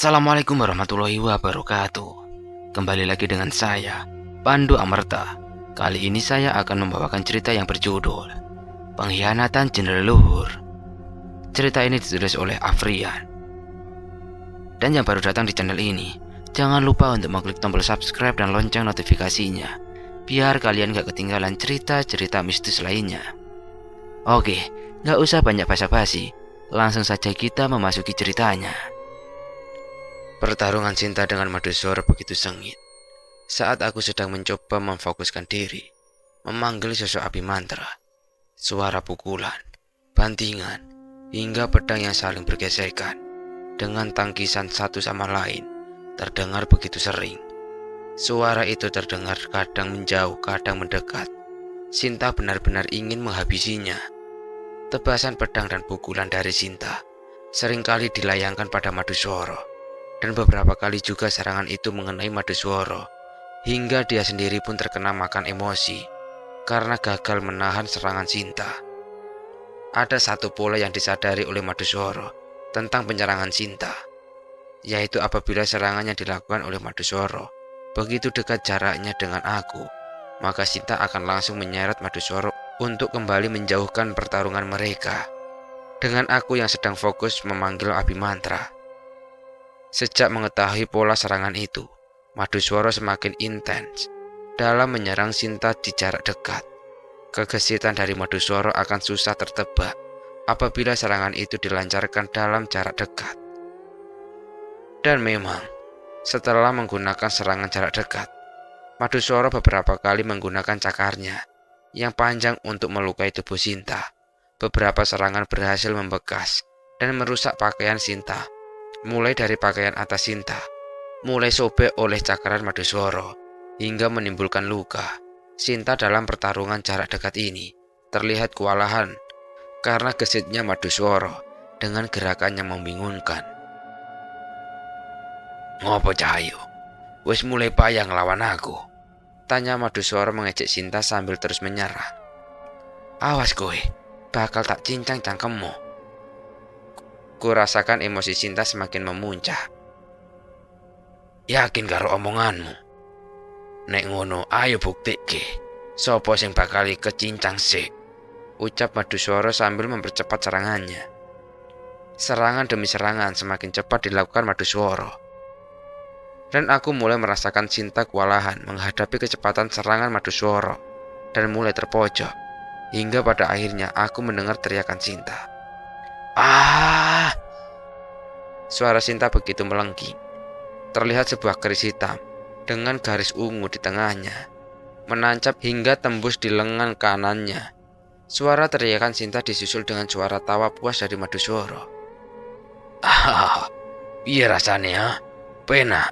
Assalamualaikum warahmatullahi wabarakatuh. Kembali lagi dengan saya, Pandu Amerta. Kali ini saya akan membawakan cerita yang berjudul Pengkhianatan Jenderal Luhur. Cerita ini ditulis oleh Afrian. Dan yang baru datang di channel ini, jangan lupa untuk mengklik tombol subscribe dan lonceng notifikasinya, biar kalian gak ketinggalan cerita-cerita mistis lainnya. Oke, gak usah banyak basa-basi, langsung saja kita memasuki ceritanya. Pertarungan cinta dengan Maduswara begitu sengit. Saat aku sedang mencoba memfokuskan diri, memanggil sosok api mantra, suara pukulan, bantingan, hingga pedang yang saling bergesekan dengan tangkisan satu sama lain terdengar begitu sering. Suara itu terdengar kadang menjauh, kadang mendekat. Sinta benar-benar ingin menghabisinya. Tebasan pedang dan pukulan dari Sinta seringkali dilayangkan pada Maduswara. Dan beberapa kali juga serangan itu mengenai Maduswara, hingga dia sendiri pun terkena makan emosi karena gagal menahan serangan Sinta. Ada satu pola yang disadari oleh Maduswara tentang penyerangan Sinta, yaitu apabila serangan yang dilakukan oleh Maduswara begitu dekat jaraknya dengan aku, maka Sinta akan langsung menyeret Maduswara untuk kembali menjauhkan pertarungan mereka dengan aku yang sedang fokus memanggil api mantra. Sejak mengetahui pola serangan itu, Maduswara semakin intens dalam menyerang Sinta di jarak dekat. Kegesitan dari Maduswara akan susah tertebak apabila serangan itu dilancarkan dalam jarak dekat. Dan memang, setelah menggunakan serangan jarak dekat, Maduswara beberapa kali menggunakan cakarnya yang panjang untuk melukai tubuh Sinta. Beberapa serangan berhasil membekas dan merusak pakaian Sinta, mulai dari pakaian atas Sinta, mulai sobek oleh cakaran Maduswara, hingga menimbulkan luka. Sinta dalam pertarungan jarak dekat ini terlihat kewalahan karena gesitnya Maduswara dengan gerakan yang membingungkan. "Ngopo Cahyo? Wis mulai payah ngelawan aku?" tanya Maduswara mengejek Sinta sambil terus menyerang. "Awas kowe, bakal tak cincang cangkemmu." Ku rasakan emosi Sinta semakin memuncak. "Yakin karo omonganmu? Nek ngono ayo buktike sopo sing bakal kecincang sik," ucap Maduswara sambil mempercepat serangannya. Serangan demi serangan semakin cepat dilakukan Maduswara, dan aku mulai merasakan Sinta kewalahan menghadapi kecepatan serangan Maduswara dan mulai terpojok, hingga pada akhirnya aku mendengar teriakan Sinta. "Ah!" Suara Sinta begitu melengking. Terlihat sebuah keris hitam dengan garis ungu di tengahnya, menancap hingga tembus di lengan kanannya. Suara teriakan Sinta disusul dengan suara tawa puas dari Maduswara. "Ah, piye rasane ha? Penak.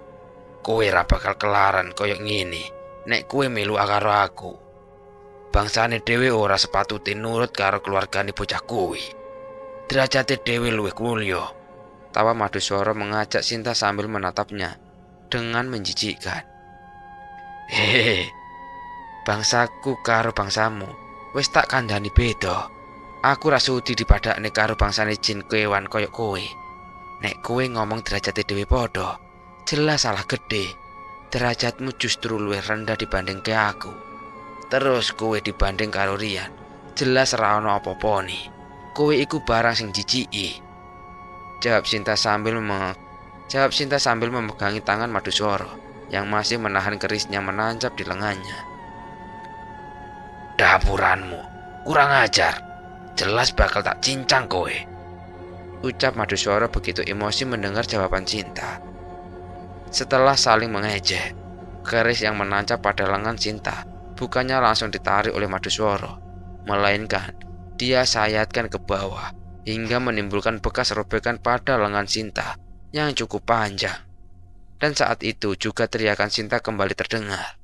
Kowe ra bakal kelaran koyok ngene nek kowe melu karo aku. Bangsane dhewe ora sepatute nurut karo keluargane bocah kowe. Derajate dhewe luwih mulya." Tawa Maduswara mengajak Sinta sambil menatapnya dengan menjijikkan. "Hehe, bangsaku karo bangsamu wis tak kandhani beda. Aku ra sudi dipadakne karo bangsane jin kewan koyok kowe. Nek kowe ngomong derajate dhewe padha, jelas salah gede. Derajatmu justru luwih rendah dibanding ke aku. Terus kowe dibanding karo Rian, jelas ra ono apa-apane. Kowe iku barang sing jijiki." Jawab Sinta sambil memegangi tangan Maduswara yang masih menahan kerisnya menancap di lengannya. "Dapuranmu, kurang ajar. Jelas bakal tak cincang kowe," ucap Maduswara begitu emosi mendengar jawaban Sinta. Setelah saling mengejek, keris yang menancap pada lengan Sinta bukannya langsung ditarik oleh Maduswara, melainkan dia sayatkan ke bawah hingga menimbulkan bekas robekan pada lengan Sinta yang cukup panjang. Dan saat itu juga teriakan Sinta kembali terdengar.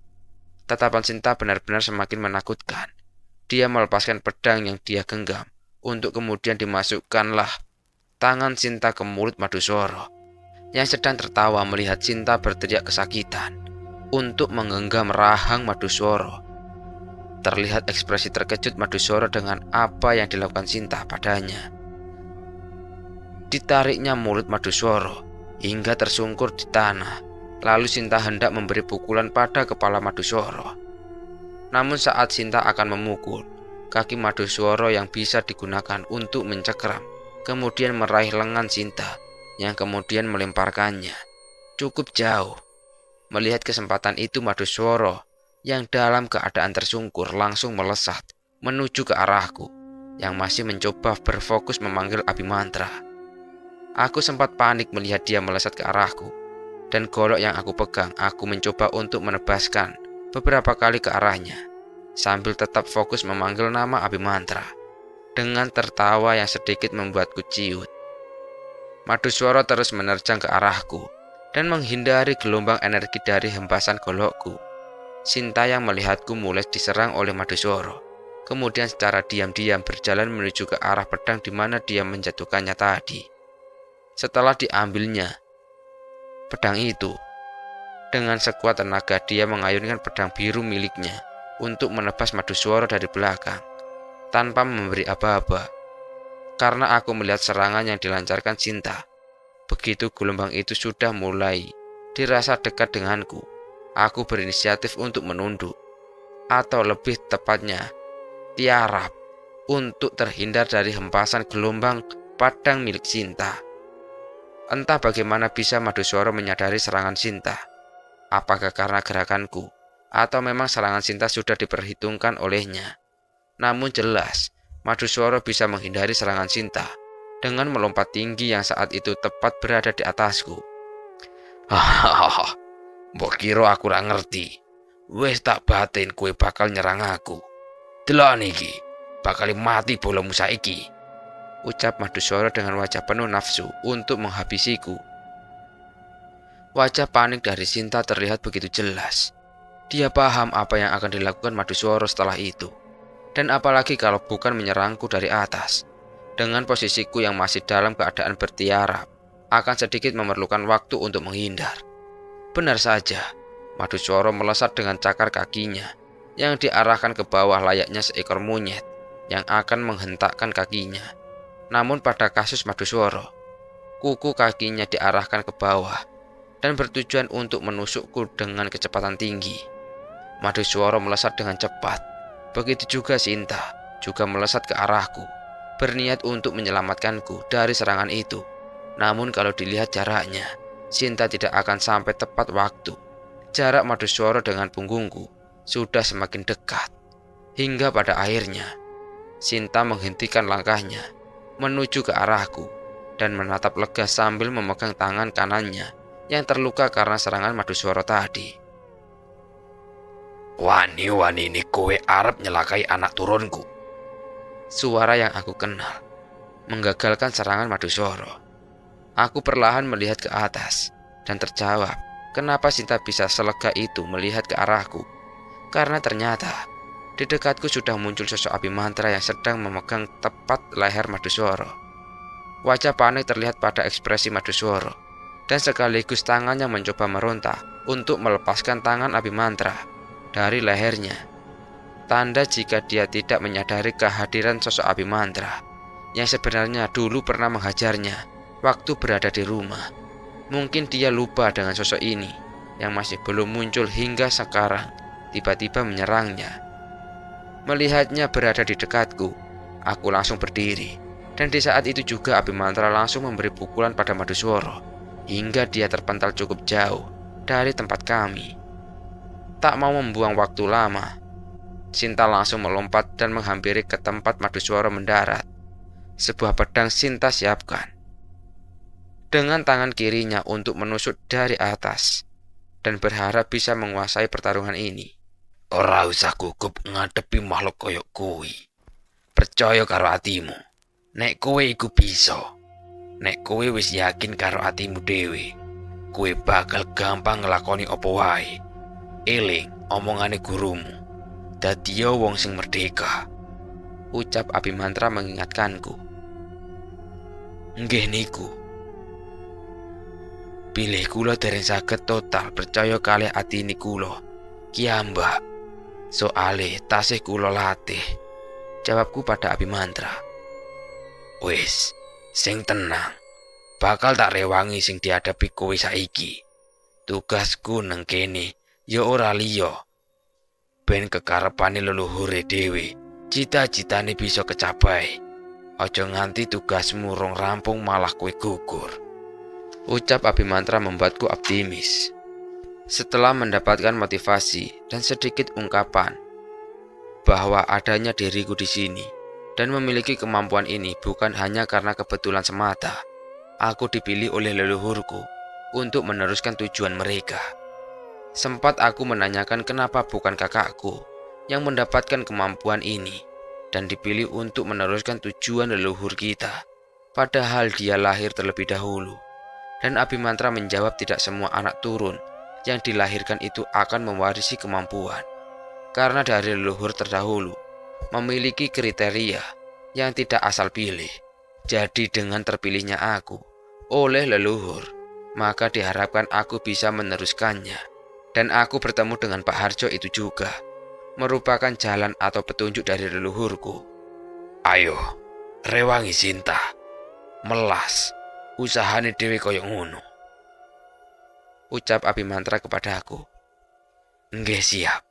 Tatapan Sinta benar-benar semakin menakutkan. Dia melepaskan pedang yang dia genggam untuk kemudian dimasukkanlah tangan Sinta ke mulut Maduswara yang sedang tertawa melihat Sinta berteriak kesakitan untuk menggenggam rahang Maduswara. Terlihat ekspresi terkejut Maduswara dengan apa yang dilakukan Sinta padanya. Ditariknya mulut Maduswara hingga tersungkur di tanah. Lalu Sinta hendak memberi pukulan pada kepala Maduswara. Namun saat Sinta akan memukul, kaki Maduswara yang bisa digunakan untuk mencengkram kemudian meraih lengan Sinta yang kemudian melemparkannya cukup jauh. Melihat kesempatan itu, Maduswara yang dalam keadaan tersungkur langsung melesat menuju ke arahku yang masih mencoba berfokus memanggil Abimantra. Aku sempat panik melihat dia melesat ke arahku, dan golok yang aku pegang aku mencoba untuk menebaskan beberapa kali ke arahnya sambil tetap fokus memanggil nama Abimantra dengan tertawa yang sedikit membuatku ciut. Maduswara terus menerjang ke arahku dan menghindari gelombang energi dari hempasan golokku. Sinta yang melihatku mulai diserang oleh Maduswara, kemudian secara diam-diam berjalan menuju ke arah pedang di mana dia menjatuhkannya tadi. Setelah diambilnya pedang itu, dengan sekuat tenaga dia mengayunkan pedang biru miliknya untuk menebas Maduswara dari belakang tanpa memberi aba-aba. Karena aku melihat serangan yang dilancarkan Sinta, begitu gelombang itu sudah mulai dirasa dekat denganku, aku berinisiatif untuk menunduk, atau lebih tepatnya tiarap, untuk terhindar dari hempasan gelombang pedang milik Sinta. Entah bagaimana bisa Maduswara menyadari serangan Sinta. Apakah karena gerakanku, atau memang serangan Sinta sudah diperhitungkan olehnya. Namun jelas, Maduswara bisa menghindari serangan Sinta dengan melompat tinggi yang saat itu tepat berada di atasku. Hahaha, mbok kira aku ora ngerti. Wes tak batin kue bakal nyerang aku. Delok niki, bakal mati bolomu saiki, ucap Maduswara dengan wajah penuh nafsu untuk menghabisiku. Wajah panik dari Sinta terlihat begitu jelas. Dia paham apa yang akan dilakukan Maduswara setelah itu. Dan apalagi kalau bukan menyerangku dari atas. Dengan posisiku yang masih dalam keadaan bertiarap, akan sedikit memerlukan waktu untuk menghindar. Benar saja, Maduswara melesat dengan cakar kakinya yang diarahkan ke bawah layaknya seekor monyet yang akan menghentakkan kakinya. Namun pada kasus Maduswara, kuku kakinya diarahkan ke bawah dan bertujuan untuk menusukku dengan kecepatan tinggi. Maduswara melesat dengan cepat. Begitu juga Sinta juga melesat ke arahku, berniat untuk menyelamatkanku dari serangan itu. Namun kalau dilihat jaraknya, Sinta tidak akan sampai tepat waktu. Jarak Maduswara dengan punggungku sudah semakin dekat. Hingga pada akhirnya, Sinta menghentikan langkahnya menuju ke arahku dan menatap lega sambil memegang tangan kanannya yang terluka karena serangan Maduswara tadi. Wani ini kowe arep nyelakai anak turunku. Suara yang aku kenal menggagalkan serangan Maduswara. Aku perlahan melihat ke atas dan terjawab kenapa Sinta bisa selega itu melihat ke arahku. Karena ternyata di dekatku sudah muncul sosok Abimantra yang sedang memegang tepat leher Maduswara. Wajah panik terlihat pada ekspresi Maduswara dan sekaligus tangannya mencoba meronta untuk melepaskan tangan Abimantra dari lehernya. Tanda jika dia tidak menyadari kehadiran sosok Abimantra yang sebenarnya dulu pernah menghajarnya waktu berada di rumah. Mungkin dia lupa dengan sosok ini yang masih belum muncul hingga sekarang tiba-tiba menyerangnya. Melihatnya berada di dekatku, aku langsung berdiri, dan di saat itu juga Abimantra langsung memberi pukulan pada Maduswara hingga dia terpental cukup jauh dari tempat kami. Tak mau membuang waktu lama, Sinta langsung melompat dan menghampiri ke tempat Maduswara mendarat. Sebuah pedang Sinta siapkan dengan tangan kirinya untuk menusuk dari atas dan berharap bisa menguasai pertarungan ini. Ora usah gugup ngadepi makhluk koyok kuwi. Percaya karo atimu. Nek kowe iku bisa. Nek kowe wis yakin karo atimu dhewe, kowe bakal gampang nglakoni apa wae. Eling omongane gurumu, dadiya wong sing merdeka, ucap Abimantra mengingatkanku. Nggih niku. Pilih kula dereng saged total percaya kalih atine kula, Kiambak. Soale tasih kula latih, jawabku pada Abimantra. Wis, sing tenang. bakal tak rewangi sing dihadapi kowe saiki. Tugasku nang kene ya ora liya ben kekarepane leluhure dhewe cita-citane bisa kecapai. Aja nganti tugasmu rong rampung malah kowe gugur. Ucap Abimantra membuatku optimis. Setelah mendapatkan motivasi dan sedikit ungkapan bahwa adanya diriku di sini dan memiliki kemampuan ini bukan hanya karena kebetulan semata. Aku dipilih oleh leluhurku untuk meneruskan tujuan mereka. Sempat aku menanyakan kenapa bukan kakakku yang mendapatkan kemampuan ini dan dipilih untuk meneruskan tujuan leluhur kita, padahal dia lahir terlebih dahulu. Dan Abimantra menjawab tidak semua anak turun yang dilahirkan itu akan mewarisi kemampuan, karena dari leluhur terdahulu memiliki kriteria yang tidak asal pilih. Jadi dengan terpilihnya aku oleh leluhur, maka diharapkan aku bisa meneruskannya. Dan aku bertemu dengan Pak Harjo itu juga merupakan jalan atau petunjuk dari leluhurku. Ayo, rewangi Sinta, melas, usahane dhewe kaya ngono. Ucap Abimantra kepada aku. Nggih siap.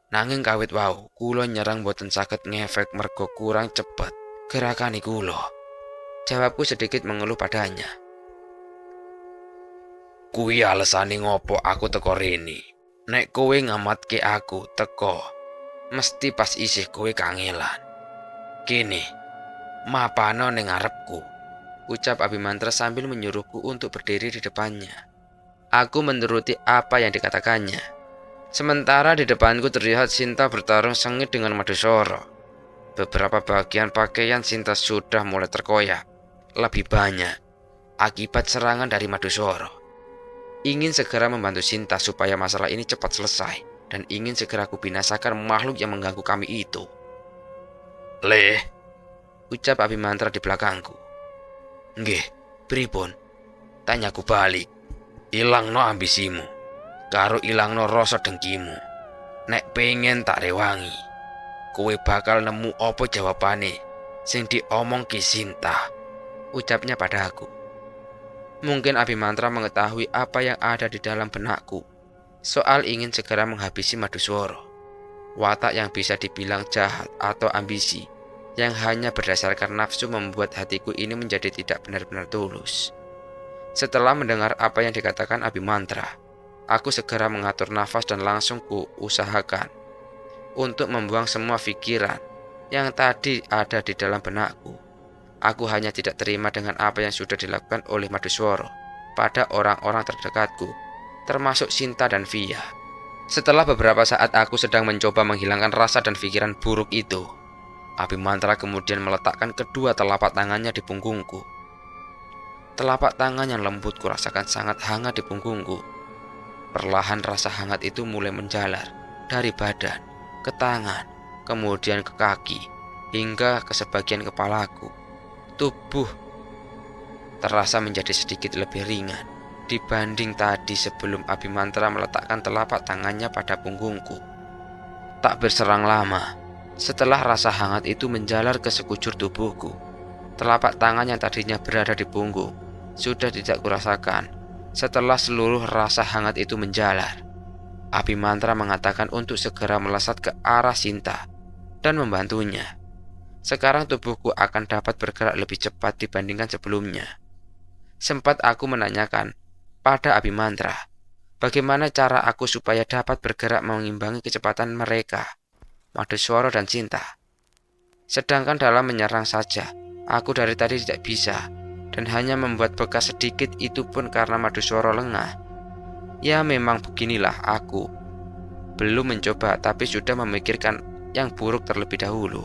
Nanging kawit wau, kula nyerang boten saged ngefek mergo kurang cepet gerakane kula. Jawabku sedikit mengeluh padanya. Kuwi alesane ngopo aku teko rene. Nek kowe ngamatke aku teko, mesti pas isih kowe kangelan. Kene, mapano ning ngarepku. Ucap Abimantra sambil menyuruhku untuk berdiri di depannya. Aku menuruti apa yang dikatakannya. Sementara di depanku terlihat Sinta bertarung sengit dengan Maduswara. Beberapa bagian pakaian Sinta sudah mulai terkoyak, lebih banyak akibat serangan dari Maduswara. Ingin segera membantu Sinta supaya masalah ini cepat selesai dan ingin segera kubinasakan makhluk yang mengganggu kami itu. Le, ucap Abimantra di belakangku. Nggih, pripun? Tanyaku balik. Ilangno ambisimu, karo ilangno rasa dengkimu. Nek pengen tak rewangi, kowe bakal nemu apa jawabane sing diomong ki Sinta. Ucapnya padaku. Mungkin Abimantra mengetahui apa yang ada di dalam benakku soal ingin segera menghabisi Maduswara. Watak yang bisa dibilang jahat atau ambisi yang hanya berdasarkan nafsu membuat hatiku ini menjadi tidak benar-benar tulus. Setelah mendengar apa yang dikatakan Abimantra, aku segera mengatur nafas dan langsung kuusahakan untuk membuang semua pikiran yang tadi ada di dalam benakku. Aku hanya tidak terima dengan apa yang sudah dilakukan oleh Maduswara pada orang-orang terdekatku, termasuk Sinta dan Via. Setelah beberapa saat aku sedang mencoba menghilangkan rasa dan pikiran buruk itu, Abimantra kemudian meletakkan kedua telapak tangannya di punggungku. Telapak tangan yang lembut kurasakan sangat hangat di punggungku. Perlahan rasa hangat itu mulai menjalar dari badan ke tangan, kemudian ke kaki, hingga ke sebagian kepalaku. Tubuh terasa menjadi sedikit lebih ringan dibanding tadi sebelum Abimantra meletakkan telapak tangannya pada punggungku. Tak berserang lama, setelah rasa hangat itu menjalar ke sekujur tubuhku, telapak tangan yang tadinya berada di punggung sudah tidak kurasakan. Setelah seluruh rasa hangat itu menjalar, Abimantra mengatakan untuk segera melesat ke arah Sinta dan membantunya. Sekarang tubuhku akan dapat bergerak lebih cepat dibandingkan sebelumnya. Sempat aku menanyakan pada Abimantra, bagaimana cara aku supaya dapat bergerak mengimbangi kecepatan mereka, Maduswara dan Sinta. Sedangkan dalam menyerang saja, aku dari tadi tidak bisa, dan hanya membuat bekas sedikit itu pun karena Maduswara lengah. Ya memang beginilah aku. Belum mencoba tapi sudah memikirkan yang buruk terlebih dahulu.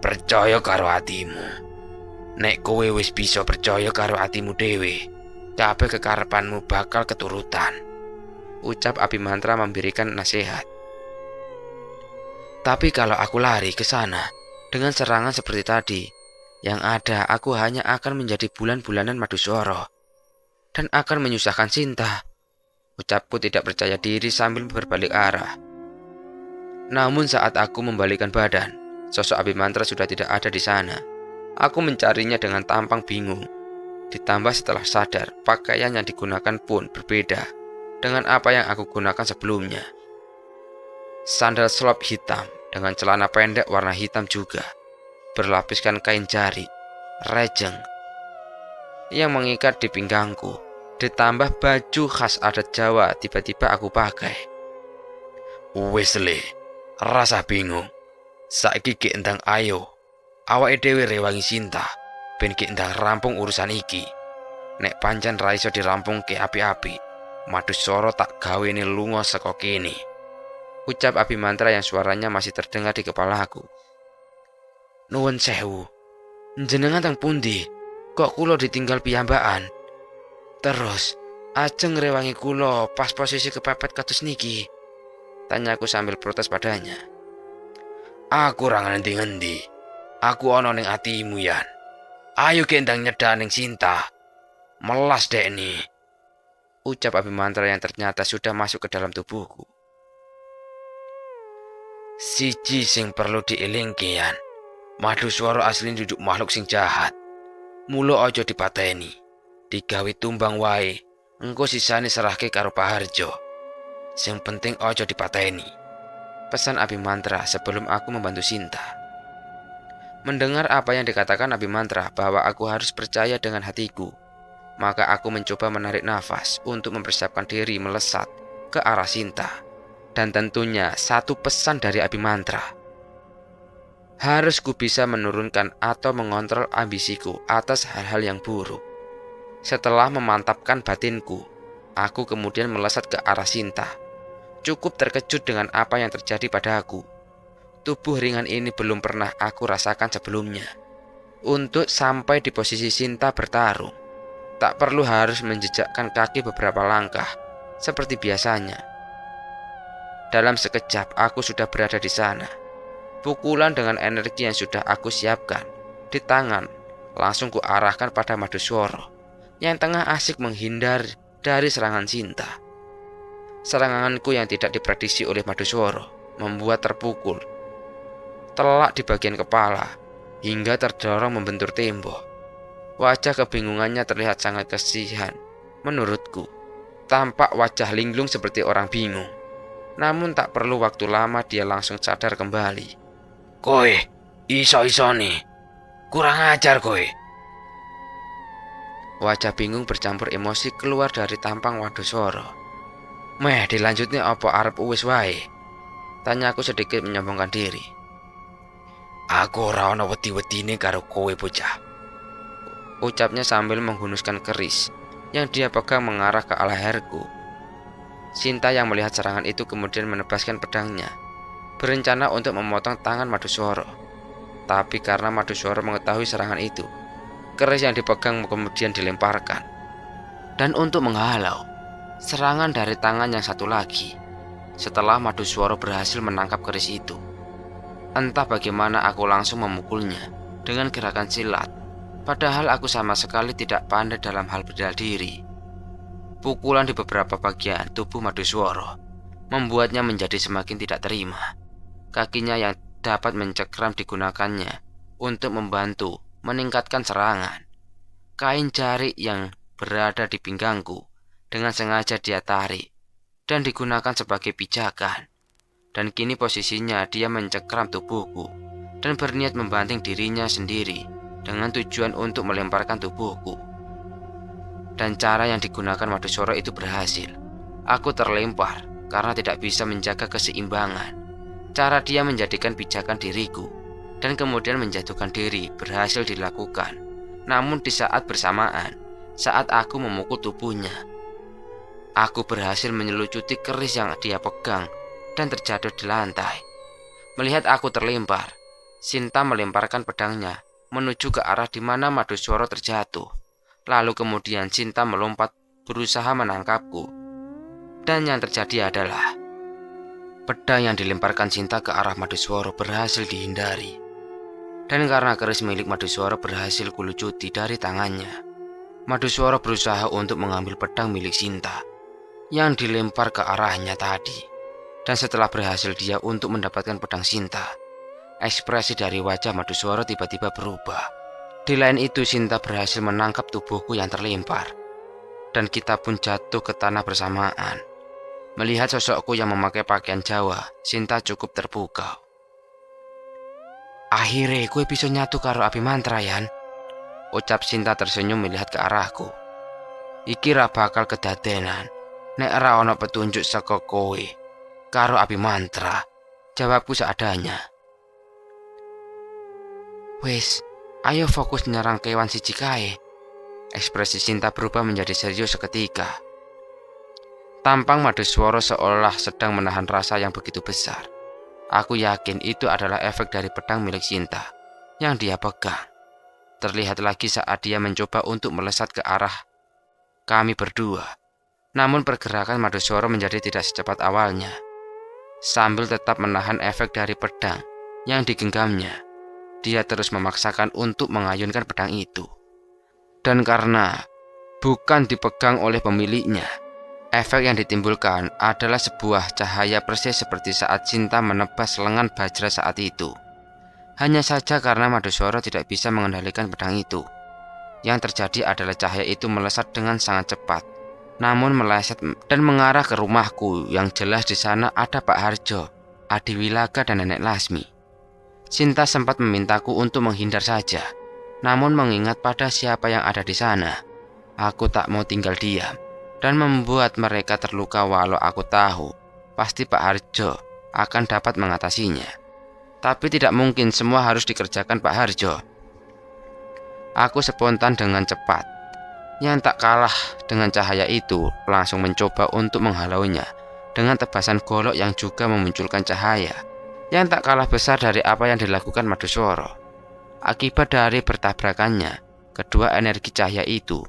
Percaya karo atimu. Nek kowe wis bisa percaya karo atimu dhewe, kabeh kekarepanmu bakal keturutan. Ucap Abimantra memberikan nasihat. Tapi kalau aku lari ke sana dengan serangan seperti tadi, yang ada aku hanya akan menjadi bulan-bulanan Maduswara dan akan menyusahkan Sinta. Ucapku tidak percaya diri sambil berbalik arah. Namun saat aku membalikkan badan, sosok Abimantra sudah tidak ada di sana. Aku mencarinya dengan tampang bingung. Ditambah setelah sadar, pakaian yang digunakan pun berbeda dengan apa yang aku gunakan sebelumnya. Sandal slop hitam dengan celana pendek warna hitam juga, berlapiskan kain jari, rejeng, yang mengikat di pinggangku. Ditambah baju khas adat Jawa tiba-tiba aku pakai. Wis le, rasa bingung. Saiki ki endang ayo. Awake dhewe rewangi Sinta. Ben ki endang rampung urusan iki. Nek pancen ra iso dirampungke api-api, Maduswara tak gawene lunga saka kene. Ucap Abimantra yang suaranya masih terdengar di kepalaku. Nuwun sewu. Jenengan teng pundi? Kok kula ditinggal piyambakan? Terus ajeng rewangi kula pas posisi kepepet kados niki. Tanyaku sambil protes padanya. Aku ora ngendi-ngendi. Aku ana ning atimu, Yan. Ayo gendang nyedak ning Sinta. Melas dekni. Ucap Abimantra yang ternyata sudah masuk ke dalam tubuhku. Siji sing perlu dielingke, Yan. Maduswara asli duduk makhluk sing jahat. Mula aja dipateni. Digawe tumbang wae. Engko sisane serahke karo Pak Harjo. Sing penting aja dipateni. Pesan Abimantra sebelum aku membantu Sinta. Mendengar apa yang dikatakan Abimantra bahwa aku harus percaya dengan hatiku, maka aku mencoba menarik nafas untuk mempersiapkan diri melesat ke arah Sinta. Dan tentunya satu pesan dari Abimantra. Harus ku bisa menurunkan atau mengontrol ambisiku atas hal-hal yang buruk. Setelah memantapkan batinku, aku kemudian melesat ke arah Sinta. Cukup terkejut dengan apa yang terjadi padaku. Tubuh ringan ini belum pernah aku rasakan sebelumnya. Untuk sampai di posisi Sinta bertarung, tak perlu harus menjejakkan kaki beberapa langkah seperti biasanya. Dalam sekejap aku sudah berada di sana. Pukulan dengan energi yang sudah aku siapkan di tangan langsung kuarahkan pada Maduswara yang tengah asik menghindar dari serangan Sinta. Seranganku yang tidak diprediksi oleh Maduswara membuat terpukul, telak di bagian kepala, hingga terdorong membentur tembok. Wajah kebingungannya terlihat sangat kasihan menurutku. Tampak wajah linglung seperti orang bingung. Namun tak perlu waktu lama dia langsung sadar kembali. Koe, iso-iso nih. Kurang ajar koe. Wajah bingung bercampur emosi keluar dari tampang Maduswara. Meh dilanjutnya apa arep wis wae? Tanyaku sedikit menyombongkan diri. Aku ora ana wedi-wedine karo kowe bocah. Ucapnya sambil menghunuskan keris yang dia pegang mengarah ke leherku. Sinta yang melihat serangan itu kemudian menebaskan pedangnya, berencana untuk memotong tangan Maduswara. Tapi karena Maduswara mengetahui serangan itu, keris yang dipegang kemudian dilemparkan. Dan untuk menghalau serangan dari tangan yang satu lagi, setelah Maduswara berhasil menangkap keris itu, entah bagaimana aku langsung memukulnya dengan gerakan silat. Padahal aku sama sekali tidak pandai dalam hal bela diri. Pukulan di beberapa bagian tubuh Maduswara membuatnya menjadi semakin tidak terima. Kakinya yang dapat mencekram digunakannya untuk membantu meningkatkan serangan. Kain jari yang berada di pinggangku dengan sengaja dia tarik dan digunakan sebagai pijakan. Dan kini posisinya dia mencekram tubuhku dan berniat membanting dirinya sendiri dengan tujuan untuk melemparkan tubuhku. Dan cara yang digunakan Maduswara itu berhasil. Aku terlempar karena tidak bisa menjaga keseimbangan. Cara dia menjadikan pijakan diriku dan kemudian menjatuhkan diri berhasil dilakukan. Namun di saat bersamaan, saat aku memukul tubuhnya, aku berhasil menyelucuti keris yang dia pegang dan terjatuh di lantai. Melihat aku terlempar, Sinta melemparkan pedangnya menuju ke arah di mana Maduswara terjatuh. Lalu kemudian Sinta melompat berusaha menangkapku. Dan yang terjadi adalah pedang yang dilemparkan Sinta ke arah Maduswara berhasil dihindari. Dan karena keris milik Maduswara berhasil kulucuti dari tangannya, Maduswara berusaha untuk mengambil pedang milik Sinta yang dilempar ke arahnya tadi. Dan setelah berhasil dia untuk mendapatkan pedang Sinta, ekspresi dari wajah Maduswara tiba-tiba berubah. Di lain itu, Sinta berhasil menangkap tubuhku yang terlempar, dan kita pun jatuh ke tanah bersamaan. Melihat sosokku yang memakai pakaian Jawa, Sinta cukup terpukau. "Akhirnya kue bisa nyatu karo Abimantra, Yan," ucap Sinta tersenyum melihat ke arahku. "Iki ra bakal kedadenan nek ora ana petunjuk saka kowe karo Abimantra," jawabku seadanya. "Wis, ayo fokus nyerang kewan siji kae." Ekspresi Sinta berubah menjadi serius seketika. Tampang Maduswara seolah sedang menahan rasa yang begitu besar. Aku yakin itu adalah efek dari pedang milik Sinta yang dia pegang. Terlihat lagi saat dia mencoba untuk melesat ke arah kami berdua. Namun pergerakan Maduswara menjadi tidak secepat awalnya. Sambil tetap menahan efek dari pedang yang digenggamnya, dia terus memaksakan untuk mengayunkan pedang itu. Dan karena bukan dipegang oleh pemiliknya, efek yang ditimbulkan adalah sebuah cahaya persis seperti saat Sinta menebas lengan Bajra saat itu. Hanya saja karena Maduswara tidak bisa mengendalikan pedang itu, yang terjadi adalah cahaya itu melesat dengan sangat cepat, namun meleset dan mengarah ke rumahku yang jelas di sana ada Pak Harjo, Adi Wilaga, dan Nenek Lasmi. Sinta sempat memintaku untuk menghindar saja, namun mengingat pada siapa yang ada di sana, aku tak mau tinggal diam dan membuat mereka terluka walau aku tahu pasti Pak Harjo akan dapat mengatasinya. Tapi tidak mungkin semua harus dikerjakan Pak Harjo. Aku spontan dengan cepat. Yang tak kalah dengan cahaya itu langsung mencoba untuk menghalaunya dengan tebasan golok yang juga memunculkan cahaya yang tak kalah besar dari apa yang dilakukan Maduswara. Akibat dari bertabrakannya, kedua energi cahaya itu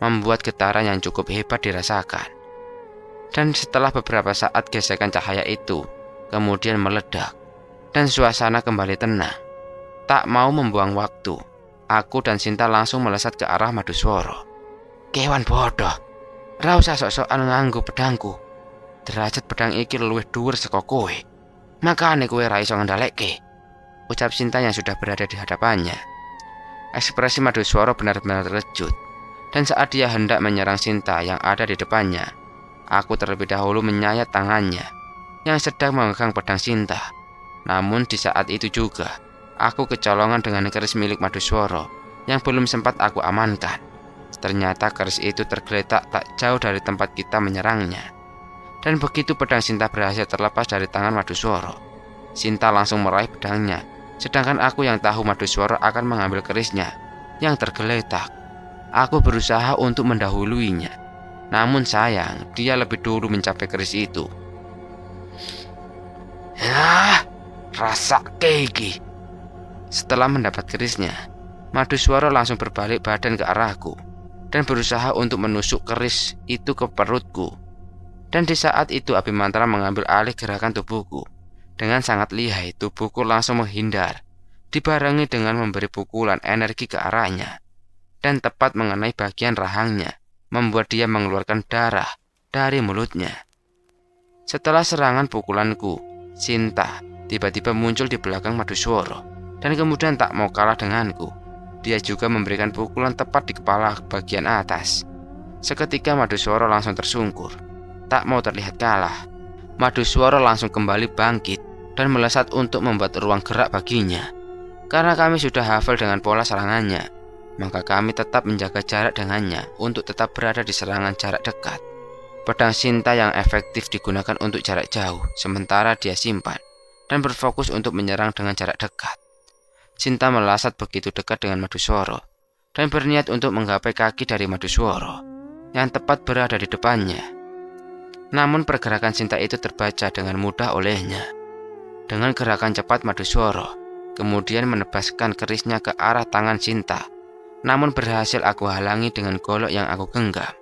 membuat getaran yang cukup hebat dirasakan. Dan setelah beberapa saat gesekan cahaya itu kemudian meledak dan suasana kembali tenang. Tak mau membuang waktu, aku dan Sinta langsung melesat ke arah Maduswara. "Kewan bodoh, ra usah sok-sokan nganggo pedangku. Derajat pedang iki luwih dhuwur saka kowe. Makane kowe ra iso ngendhaleke," ucap Sinta yang sudah berada di hadapannya. Ekspresi Maduswara benar-benar terkejut, dan saat dia hendak menyerang Sinta yang ada di depannya, aku terlebih dahulu menyayat tangannya yang sedang memegang pedang Sinta. Namun di saat itu juga, aku kecolongan dengan keris milik Maduswara yang belum sempat aku amankan. Ternyata keris itu tergeletak tak jauh dari tempat kita menyerangnya. Dan begitu pedang Sinta berhasil terlepas dari tangan Maduswara, Sinta langsung meraih pedangnya, sedangkan aku yang tahu Maduswara akan mengambil kerisnya yang tergeletak. Aku berusaha untuk mendahuluinya, namun sayang dia lebih dulu mencapai keris itu. Rasa keiki. Setelah mendapat kerisnya, Maduswara langsung berbalik badan ke arahku dan berusaha untuk menusuk keris itu ke perutku. Dan di saat itu Abimantra mengambil alih gerakan tubuhku. Dengan sangat lihai, tubuhku langsung menghindar, dibarengi dengan memberi pukulan energi ke arahnya, dan tepat mengenai bagian rahangnya, membuat dia mengeluarkan darah dari mulutnya. Setelah serangan pukulanku, Sinta tiba-tiba muncul di belakang Maduswara, dan kemudian tak mau kalah denganku. Dia juga memberikan pukulan tepat di kepala bagian atas. Seketika Maduswara langsung tersungkur, tak mau terlihat kalah. Maduswara langsung kembali bangkit dan melesat untuk membuat ruang gerak baginya. Karena kami sudah hafal dengan pola serangannya, maka kami tetap menjaga jarak dengannya untuk tetap berada di serangan jarak dekat. Pedang Sinta yang efektif digunakan untuk jarak jauh, sementara dia simpan dan berfokus untuk menyerang dengan jarak dekat. Sinta melesat begitu dekat dengan Maduswara dan berniat untuk menggapai kaki dari Maduswara yang tepat berada di depannya. Namun pergerakan Sinta itu terbaca dengan mudah olehnya. Dengan gerakan cepat Maduswara kemudian menebaskan kerisnya ke arah tangan Sinta, namun berhasil aku halangi dengan golok yang aku genggam.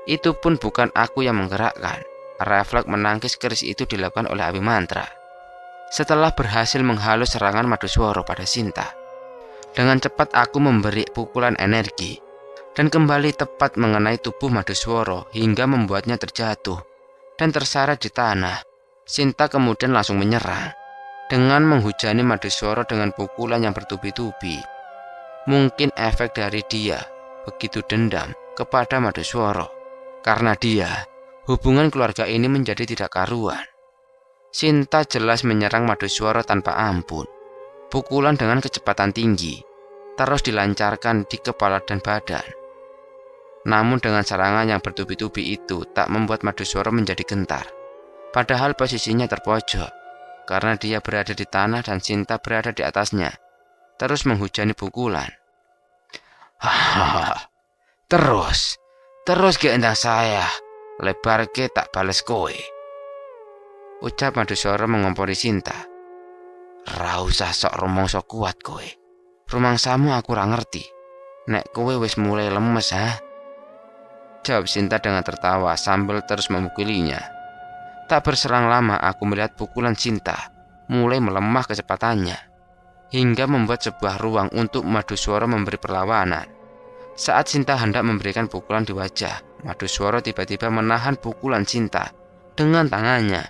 Itu pun bukan aku yang menggerakkan. Refleks menangkis keris itu dilakukan oleh Abimantra. Setelah berhasil menghalus serangan Maduswara pada Sinta, dengan cepat aku memberi pukulan energi dan kembali tepat mengenai tubuh Maduswara hingga membuatnya terjatuh dan terseret di tanah. Sinta kemudian langsung menyerang dengan menghujani Maduswara dengan pukulan yang bertubi-tubi. Mungkin efek dari dia begitu dendam kepada Maduswara. Karena dia, hubungan keluarga ini menjadi tidak karuan. Sinta jelas menyerang Maduswara tanpa ampun. Pukulan dengan kecepatan tinggi terus dilancarkan di kepala dan badan. Namun dengan serangan yang bertubi-tubi itu tak membuat Maduswara menjadi gentar. Padahal posisinya terpojok, karena dia berada di tanah dan Sinta berada di atasnya, terus menghujani pukulan. Hahaha, terus ke endang saya, lebar ke tak bales kowe, ucap Maduswara mengompori Sinta. Ra usah sok rumangsa kuat kowe. Rumangsamu aku ora ngerti. Nek kowe wis mulai lemes ha? Jawab Sinta dengan tertawa sambil terus memukulinya. Tak berselang lama aku melihat pukulan Sinta mulai melemah kecepatannya, hingga membuat sebuah ruang untuk Maduswara memberi perlawanan. Saat Sinta hendak memberikan pukulan di wajah, Maduswara tiba-tiba menahan pukulan Sinta dengan tangannya.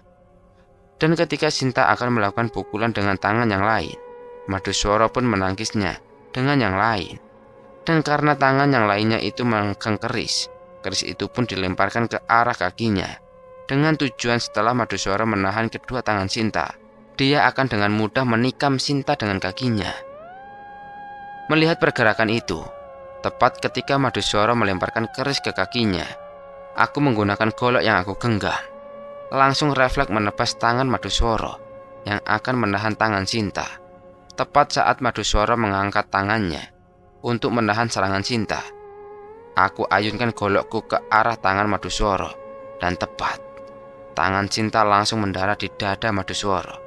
Dan ketika Sinta akan melakukan pukulan dengan tangan yang lain, Maduswara pun menangkisnya dengan yang lain. Dan karena tangan yang lainnya itu memegang keris itu pun dilemparkan ke arah kakinya. Dengan tujuan setelah Maduswara menahan kedua tangan Sinta, dia akan dengan mudah menikam Sinta dengan kakinya. Melihat pergerakan itu, tepat ketika Maduswara melemparkan keris ke kakinya, aku menggunakan golok yang aku genggam. Langsung refleks menebas tangan Maduswara yang akan menahan tangan Sinta. Tepat saat Maduswara mengangkat tangannya untuk menahan serangan Sinta, aku ayunkan golokku ke arah tangan Maduswara dan tepat tangan Sinta langsung mendarat di dada Maduswara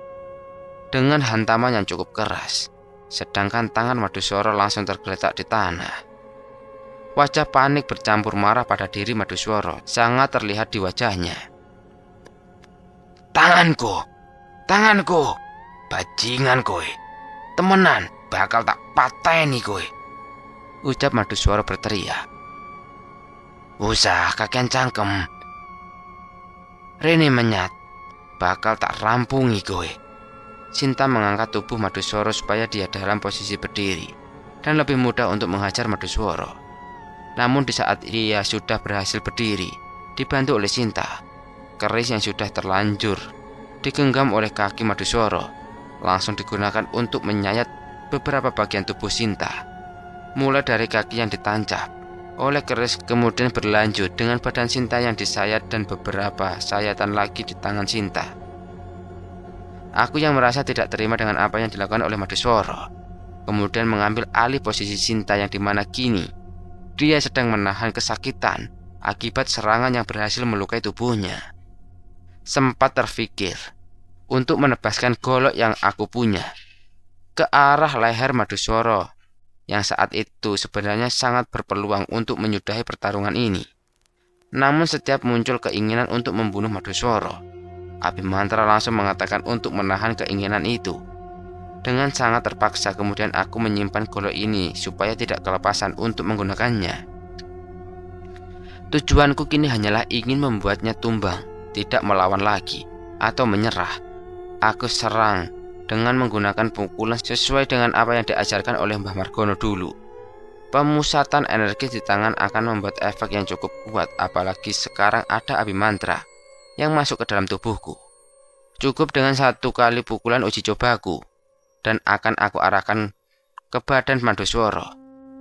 dengan hantaman yang cukup keras, sedangkan tangan Maduswara langsung tergeletak di tanah. Wajah panik bercampur marah pada diri Maduswara sangat terlihat di wajahnya. Tanganku, bajingan kowe, temenan bakal tak pateni kowe, ucap Maduswara berteriak. Usah kakean cangkem, Rene menyat, bakal tak rampungi kowe. Sinta mengangkat tubuh Maduswara supaya dia dalam posisi berdiri dan lebih mudah untuk menghajar Maduswara. Namun di saat dia sudah berhasil berdiri, dibantu oleh Sinta, keris yang sudah terlanjur digenggam oleh kaki Maduswara langsung digunakan untuk menyayat beberapa bagian tubuh Sinta, mulai dari kaki yang ditancap oleh keris, kemudian berlanjut dengan badan Sinta yang disayat dan beberapa sayatan lagi di tangan Sinta. Aku yang merasa tidak terima dengan apa yang dilakukan oleh Maduswara, kemudian mengambil alih posisi Sinta yang dimana kini dia sedang menahan kesakitan akibat serangan yang berhasil melukai tubuhnya. Sempat terfikir untuk menebaskan golok yang aku punya ke arah leher Maduswara yang saat itu sebenarnya sangat berpeluang untuk menyudahi pertarungan ini. Namun setiap muncul keinginan untuk membunuh Maduswara, Abimantra langsung mengatakan untuk menahan keinginan itu. Dengan sangat terpaksa kemudian aku menyimpan golok ini supaya tidak kelepasan untuk menggunakannya. Tujuanku kini hanyalah ingin membuatnya tumbang, tidak melawan lagi atau menyerah. Aku serang dengan menggunakan pukulan sesuai dengan apa yang diajarkan oleh Mbah Margono dulu. Pemusatan energi di tangan akan membuat efek yang cukup kuat, apalagi sekarang ada Abimantra yang masuk ke dalam tubuhku. Cukup dengan satu kali pukulan uji cobaku dan akan aku arahkan ke badan Maduswara.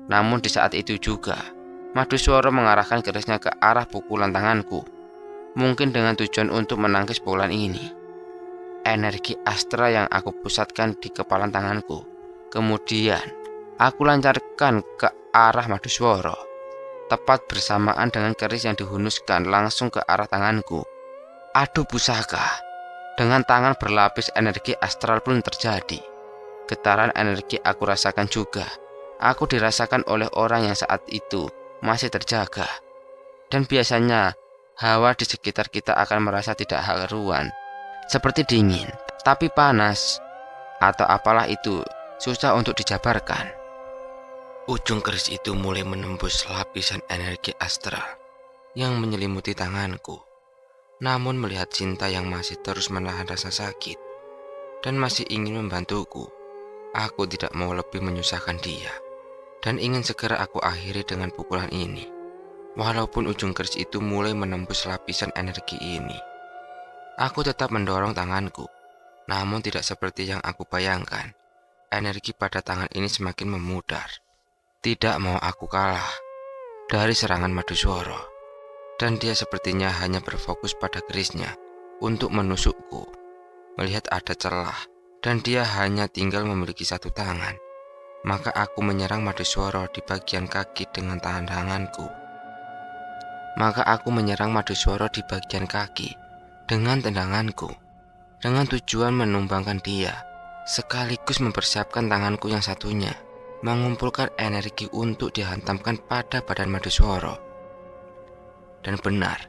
Namun di saat itu juga Maduswara mengarahkan kerisnya ke arah pukulan tanganku, mungkin dengan tujuan untuk menangkis pukulan ini. Energi astra yang aku pusatkan di kepalan tanganku, kemudian aku lancarkan ke arah Maduswara, tepat bersamaan dengan keris yang dihunuskan langsung ke arah tanganku. Adu pusaka, dengan tangan berlapis energi astral pun terjadi. Getaran energi aku rasakan juga, aku dirasakan oleh orang yang saat itu masih terjaga. Dan biasanya hawa di sekitar kita akan merasa tidak haruan, seperti dingin, tapi panas, atau apalah itu, susah untuk dijabarkan. Ujung keris itu mulai menembus lapisan energi astral yang menyelimuti tanganku. Namun melihat Sinta yang masih terus menahan rasa sakit dan masih ingin membantuku, aku tidak mau lebih menyusahkan dia dan ingin segera aku akhiri dengan pukulan ini. Walaupun ujung keris itu mulai menembus lapisan energi ini, aku tetap mendorong tanganku. Namun tidak seperti yang aku bayangkan. Energi pada tangan ini semakin memudar. Tidak mau aku kalah dari serangan Maduswara. Dan dia sepertinya hanya berfokus pada kerisnya untuk menusukku. Melihat ada celah dan dia hanya tinggal memiliki satu tangan, maka aku menyerang Maduswara di bagian kaki dengan tanganku. Dengan tendanganku, dengan tujuan menumbangkan dia, sekaligus mempersiapkan tanganku yang satunya, mengumpulkan energi untuk dihantamkan pada badan Maduswara. Dan benar,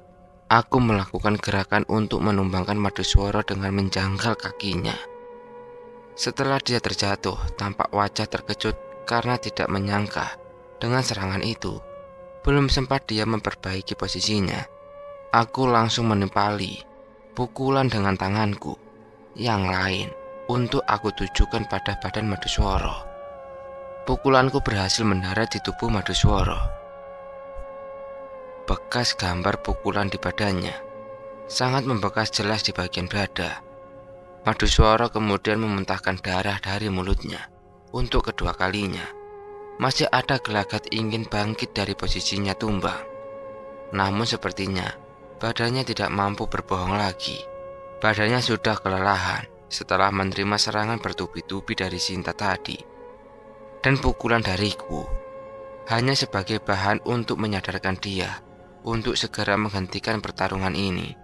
aku melakukan gerakan untuk menumbangkan Maduswara dengan menjanggal kakinya. Setelah dia terjatuh, tampak wajah terkejut karena tidak menyangka dengan serangan itu. Belum sempat dia memperbaiki posisinya, aku langsung menimpali pukulan dengan tanganku yang lain untuk aku tujukan pada badan Maduswara. Pukulanku berhasil mendarat di tubuh Maduswara. Bekas gambar pukulan di badannya sangat membekas jelas di bagian dada. Maduswara kemudian memuntahkan darah dari mulutnya untuk kedua kalinya. Masih ada gelagat ingin bangkit dari posisinya tumbang. Namun sepertinya badannya tidak mampu berbohong lagi. Badannya sudah kelelahan setelah menerima serangan bertubi-tubi dari Sinta tadi. Dan pukulan dariku hanya sebagai bahan untuk menyadarkan dia untuk segera menghentikan pertarungan ini.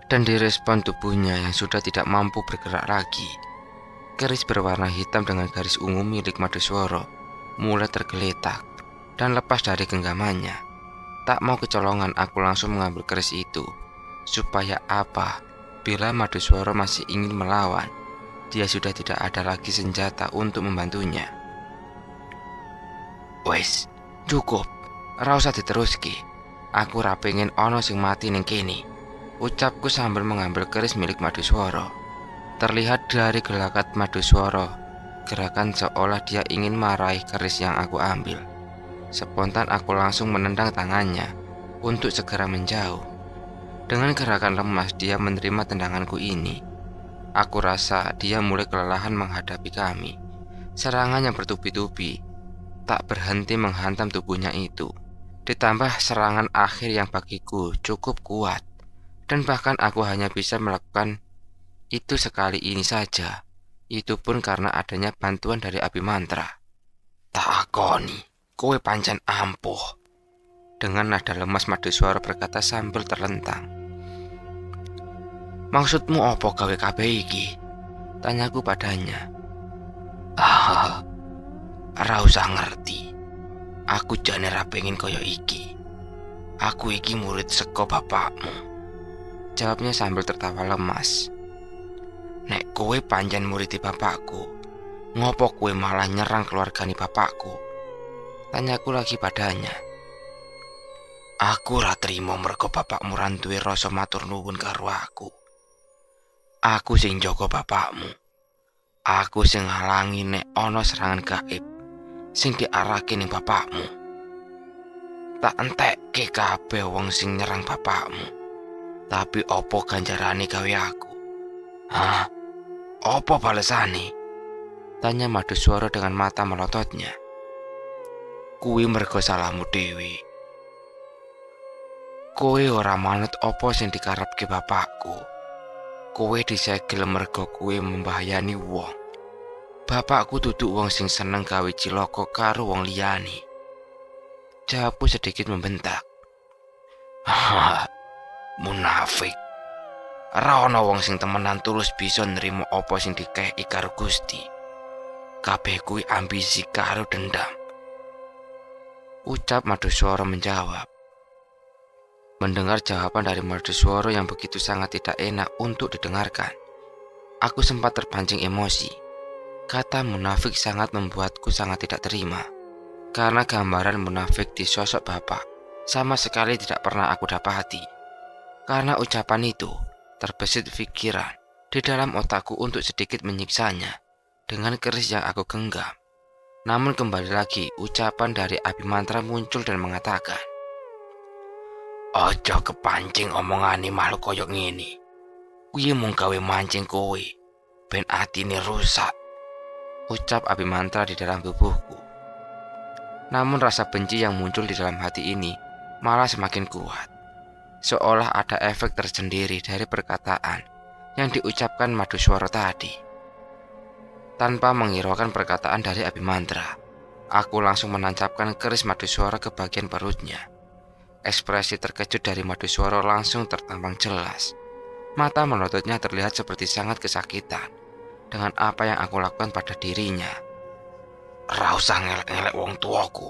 Dan direspon tubuhnya yang sudah tidak mampu bergerak lagi. Keris berwarna hitam dengan garis ungu milik Maduswara mulai tergeletak dan lepas dari genggamannya. Tak mau kecolongan, aku langsung mengambil keris itu. Supaya apa? Bila Maduswara masih ingin melawan, dia sudah tidak ada lagi senjata untuk membantunya. Wes, cukup. Ra usah diteruski. Aku ra pengen ono sing mati ning kene, ucapku sambil mengambil keris milik Maduswara. Terlihat dari gelagat Maduswara, gerakan seolah dia ingin meraih keris yang aku ambil. Spontan aku langsung menendang tangannya untuk segera menjauh. Dengan gerakan lemas dia menerima tendanganku ini. Aku rasa dia mulai kelelahan menghadapi kami. Serangan yang bertubi-tubi tak berhenti menghantam tubuhnya itu. Ditambah serangan akhir yang bagiku cukup kuat. Dan bahkan aku hanya bisa melakukan itu sekali ini saja. Itu pun karena adanya bantuan dari Abimantra. Tak akoni, kowe pancen ampuh. Dengan nada lemas Maduswara berkata sambil terlentang. Maksudmu apa gawe kabeh iki? Tanyaku padanya. Ra usah ngerti. Aku jane ra pengen kaya iki. Aku iki murid saka bapakmu. Jawabnya sambil tertawa lemas. Nek kowe pancen murid bapakku, ngopo kowe malah nyerang keluargane bapakku? Tanyaku lagi padanya. Aku ra trimo mergo bapakmu ra duwe rasa matur nuwun karo aku. Aku sing njaga bapakmu. Aku sing ngalangi nek ana serangan gaib sing diarahke ning bapakmu. Tak entekke kabeh wong sing nyerang bapakmu. Tapi opo ganjarane gawe aku? Hah? Apa balesane? Tanya Maduswara dengan mata melototnya. Kuwi mergo salahmu dhewe. Kowe ora manut apa sing dikarepke bapakku. Kowe disegel mergo kowe membahayani wong. Bapakku duduk wong sing seneng gawe cilaka karo wong liyane. Jawabku sedikit membentak. Munafik. Ra ana wong sing temenan tulus bisa nrimo apa sing dikeki karo Gusti. Kabeh kuwi ambisi karo dendam. Ucap Maduswara menjawab. Mendengar jawaban dari Maduswara yang begitu sangat tidak enak untuk didengarkan, aku sempat terpancing emosi. Kata munafik sangat membuatku sangat tidak terima. Karena gambaran munafik di sosok bapak sama sekali tidak pernah aku dapati. Karena ucapan itu terbesit pikiran di dalam otakku untuk sedikit menyiksanya dengan keris yang aku genggam. Namun kembali lagi ucapan dari Abimantra muncul dan mengatakan, "Ojo kepancing omongane makhluk koyok ngene. Kuwi mung gawe mancing kowe, ben atine rusak," ucap Abimantra di dalam tubuhku. Namun rasa benci yang muncul di dalam hati ini malah semakin kuat. Seolah ada efek tersendiri dari perkataan yang diucapkan Maduswara tadi. Tanpa menghiraukan perkataan dari Abimantra, aku langsung menancapkan keris Maduswara ke bagian perutnya. Ekspresi terkejut dari Maduswara langsung tertampang jelas. Mata melototnya terlihat seperti sangat kesakitan dengan apa yang aku lakukan pada dirinya. "Ra usah ngelek-ngelek wong tuaku,"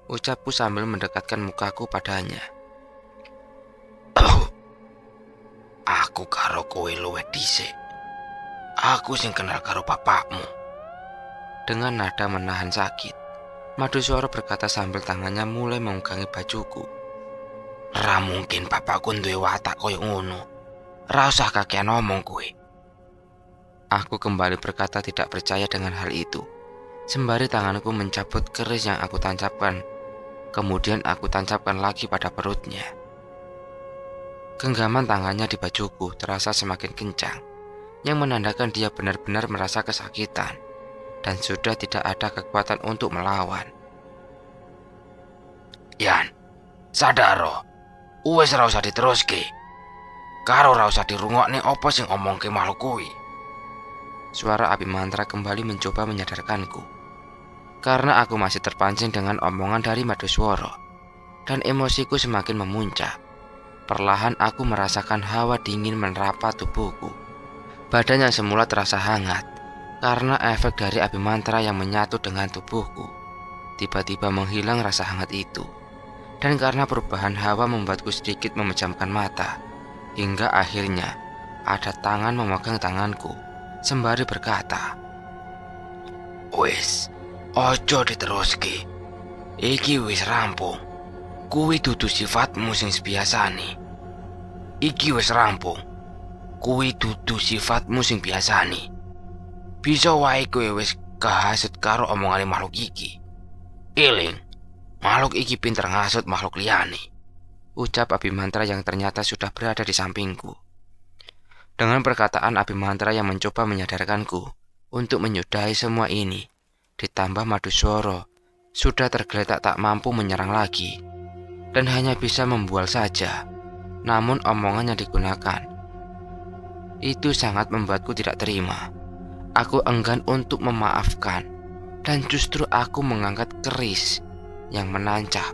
ucapku sambil mendekatkan mukaku padanya. "Aku karo kowe luwih dhisik. Aku sing kenal karo bapakmu." Dengan nada menahan sakit, Maduswara berkata sambil tangannya mulai memegangi bajuku. "Ra mungkin bapakku duwe watak koyo ngono. Ra usah kakean omong kowe." Aku kembali berkata tidak percaya dengan hal itu, sembari tanganku mencabut keris yang aku tancapkan. Kemudian aku tancapkan lagi pada perutnya. Genggaman tangannya di bajuku terasa semakin kencang, yang menandakan dia benar-benar merasa kesakitan dan sudah tidak ada kekuatan untuk melawan. "Yan, sadaro, wis ra usah diteruske. Karo ra usah dirungokne apa sing omongke makhluk kuwi." Suara Abimantra kembali mencoba menyadarkanku, karena aku masih terpancing dengan omongan dari Maduswara, dan emosiku semakin memuncak. Perlahan aku merasakan hawa dingin menerpa tubuhku. Badan yang semula terasa hangat karena efek dari Abimantra yang menyatu dengan tubuhku tiba-tiba menghilang rasa hangat itu. Dan karena perubahan hawa membuatku sedikit memejamkan mata, hingga akhirnya ada tangan memegang tanganku sembari berkata, "Wis, ojo diteruske. Iki wis rampung. Kuwi dudu sifatmu sing biasane. Iki wis rampung. Kuwi dudu sifatmu sing biasane. Bisa wae kowe wis kahasut karo omongane makhluk iki. Eling, makhluk iki pinter ngasut makhluk liyane," ucap Abimantra yang ternyata sudah berada di sampingku. Dengan perkataan Abimantra yang mencoba menyadarkanku untuk menyudahi semua ini, ditambah Maduswara sudah tergeletak tak mampu menyerang lagi dan hanya bisa membual saja. Namun omongan yang digunakan itu sangat membuatku tidak terima. Aku enggan untuk memaafkan, dan justru aku mengangkat keris yang menancap